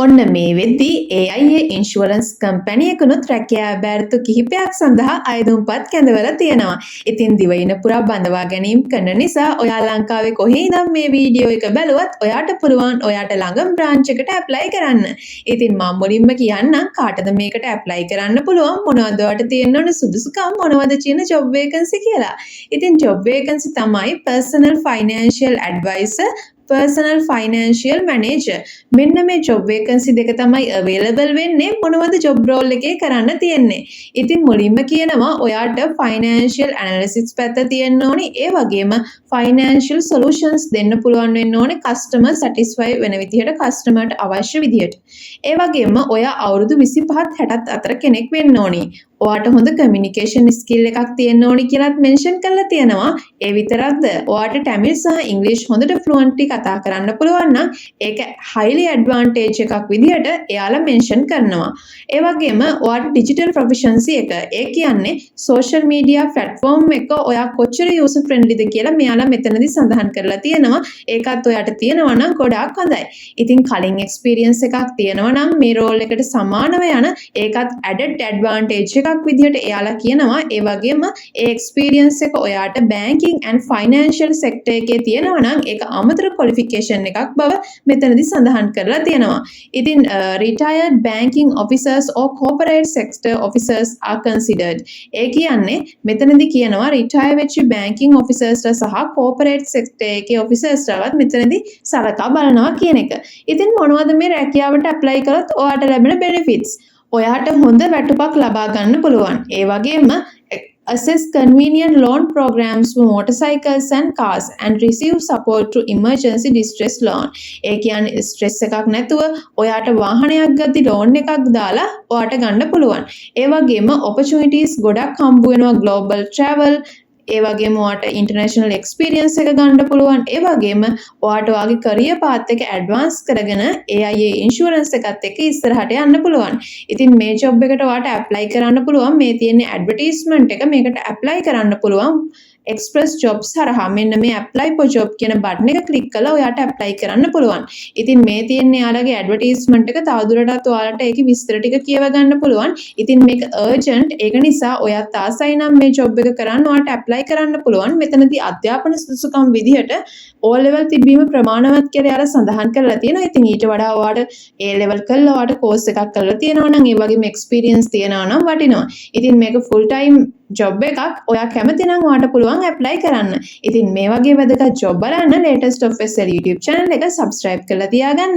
ඔන්න මේ වෙද්දී AIA ඉන්ෂුරන්ස් කම්පැනියකුනුත් රැකියා බැරිතු කිහිපයක් සඳහා අයදුම්පත් කැඳවලා තියෙනවා. ඉතින් දිවයින පුරා බඳවා ගැනීම කරන නිසා ඔයා ලංකාවේ කොහේ ඉඳන් මේ වීඩියෝ එක බැලුවත් ඔයාට පුළුවන් ඔයාට ළඟම බ්‍රාන්ච් එකට ඇප්ලයි කරන්න. ඉතින් මම මුලින්ම කියන්නම් කාටද මේකට ඇප්ලයි කරන්න පුළුවන්, මොනවද ඔයාට තියෙන්න ඕන සුදුසුකම්, මොනවද කියන ජොබ් වේකන්සි කියලා. ඉතින් ජොබ් වේකන්සි තමයි personal financial advisor, personal financial manager. මෙන්න මේ job vacancy දෙක තමයි available වෙන්නේ. මොනවද job role එකේ කරන්න තියෙන්නේ. ඉතින් මුලින්ම කියනවා ඔයාට financial analysis පැත්ත තියෙන්න ඕනි. ඒ වගේම financial solutions දෙන්න පුළුවන් වෙන්න ඕනේ customer satisfy වෙන විදිහට, customerට අවශ්‍ය විදිහට. ඒ වගේම ඔයා අවුරුදු 25ත් 60ත් අතර කෙනෙක් වෙන්න ඕනි. ඔයාට හොඳ කමියුනිකේෂන් ස්කිල් එකක් තියෙන්න ඕනි කියලාත් මෙන්ෂන් කරලා තියෙනවා. ඒ විතරක්ද ඔයාට ටැමිල් සහ ඉංග්‍රීසි හොඳට ෆ්ලුවන්ට්ලි කතා කරන්න පුළුවන් නම් ඒක highly advantage එකක් විදිහට එයාලා මෙන්ෂන් කරනවා. ඒ වගේම ඔයාට digital proficiency එක, ඒ කියන්නේ social media platform එක ඔයා කොච්චර user friendly ද කියලා මෙයාලා මෙතනදී සඳහන් කරලා තියෙනවා. ඒකත් ඔයාට තියෙනවා නම් ගොඩාක් හොඳයි. ඉතින් කලින් experience එකක් තියෙනවා නම් මේ role එකට සමානව යන ඒකත් added advantage එකක් විදිහට එයාලා කියනවා. ඒ වගේම ඒ එක්ස්පීරියන්ස් එක ඔයාට banking and financial sector එකේ තියෙනවා නම් ඒක අමතර qualification එකක් බව මෙතනදී සඳහන් කරලා තියෙනවා. ඉතින් retired banking officers or corporate sector officers are considered. ඒ කියන්නේ මෙතනදී කියනවා retire වෙච්ච banking officers සහ corporate sector එකේ officers වත් මෙතනදී සලකා බලනවා කියන එක. ඉතින් මොනවද මේ රැකියාවට apply කරොත් ඔයාට ලැබෙන benefits? ඔයාට හොඳ වැටුපක් ලබා ගන්න පුළුවන්. ඒ වගේම assess convenient loan programs for motorcycles and cars and receive support to emergency distress loan. ඒ කියන්නේ stress එකක් නැතුව ඔයාට වාහනයක් ගද්දි loan එකක් දාලා ඔයාට ගන්න පුළුවන්. ඒ වගේම opportunities ගොඩක් හම්බ වෙනවා, global travel, ඒ වගේම ඔයාට ඉන්ටර්නැෂනල් එක්ස්පීරියන්ස් එක ගන්න පුළුවන්. ඒ වගේම ඔයාට ඔයාගේ කරියර් පාත් එක ඇඩ්වාන්ස් කරගෙන AIA ඉන්ෂුරන්ස් එකත් එක්ක ඉස්සරහට යන්න පුළුවන්. ඉතින් මේ ජොබ් එකට ඔයාට ඇප්ලයි කරන්න පුළුවන්. මේ තියෙන ඇඩ්වර්ටයිස්මන්ට් එක, මේකට ඇප්ලයි කරන්න පුළුවන් එක්ස්ප්‍රස් ජොබ්ස් හරහා. මෙන්න මේ apply for job කියන බටන් එක ක්ලික් කරලා ඔයාට ඇප්ලයි කරන්න පුළුවන්. ඉතින් මේ තියෙන යාලගේ ඇඩ්වර්ටයිස්මන්ට් එක තවදුරටත් ඔයාලට ඒකේ විස්තර ටික කියව ගන්න පුළුවන්. ඉතින් මේක අර්ජන්ට්. ඒක නිසා ඔයාත් ආසයි නම් මේ ජොබ් එක කරන්න ඔයාට ඇප්ලයි කරන්න පුළුවන්. මෙතනදී අධ්‍යාපන සුදුසුකම් විදිහට O level තිබීම ප්‍රමාණවත් කියලා යාලා සඳහන් කරලා තියෙනවා. ඉතින් ඊට වඩා ඔයාට A level කරලා ඔයාට කෝස් එකක් කරලා තියෙනවා නම්, ඒ වගේම එක්ස්පීරියන්ස් තියෙනවා නම් වටිනවා. ඉතින් මේක ෆුල් ටයිම් ජොබ් එකක්. ඔයා කැමති නම් ඔයාට පුළුවන් ඇප්ලයි කරන්න. ඉතින් මේ වගේ වැදගත් ජොබ් බලන්න latest of SL YouTube channel එක subscribe කරලා තියාගන්න.